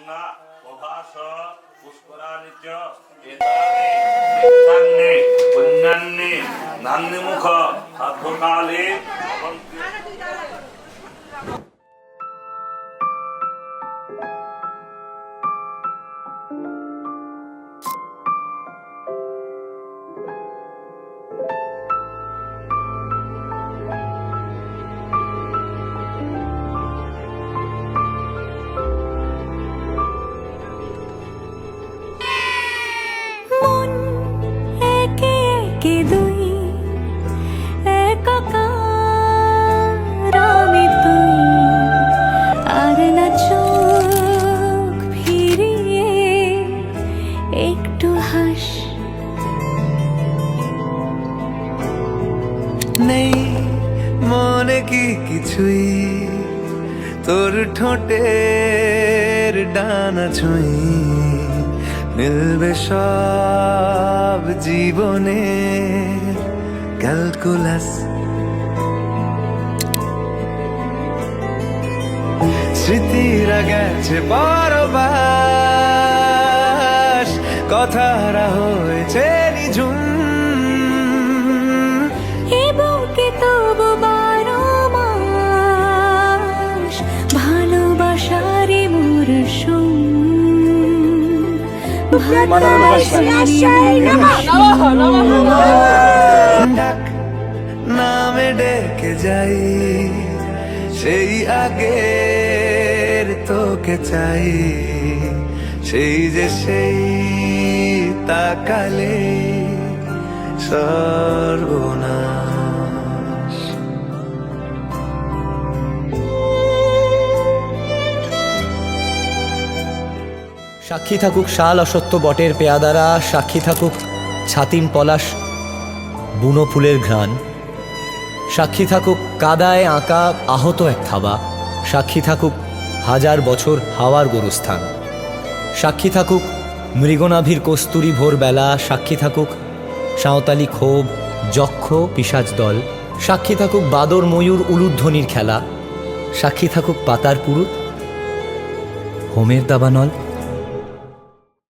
যজ্ঞা প্রভাস পুষ্করাণি চ এতানি তীর্থানি পুণ্যানি নান্যমুখ সাধুকালে মন একে একে দুই একাকার আমি তুই আর না চোখ ফিরিয়ে একটু হাস নেই মনে কি কিছুই তোর ঠোঁটের ডানা ছুঁই মিলবে সব জীবনে ক্যালকুলাস স্মৃতিরা গেছে পরবাস কথারা হয়েছে নিঝুম এ বুকে তবু 12 মাস ভালোবাসারে মরশুম ডাক নামে ডেকে যাই সেই আগের তোকে চাই সেই যে সেই তাকালে সর্বনাশ সাক্ষী থাকুক শাল অসত্য বটের পেয়াদারা, সাক্ষী থাকুক ছাতিম পলাশ বুনো ফুলের ঘ্রাণ, সাক্ষী থাকুক কাদায় আঁকা আহত এক থাবা, সাক্ষী থাকুক হাজার বছর হাওয়ার গোরস্থান, সাক্ষী থাকুক মৃগনাভির কস্তুরী ভোরবেলা, সাক্ষী থাকুক সাঁওতালি ক্ষোভ যক্ষ পিশাচ দল, সাক্ষী থাকুক বাদর ময়ূর উলুধ্বনির খেলা, সাক্ষী থাকুক পাতার পুরুত হোমের দাবানল।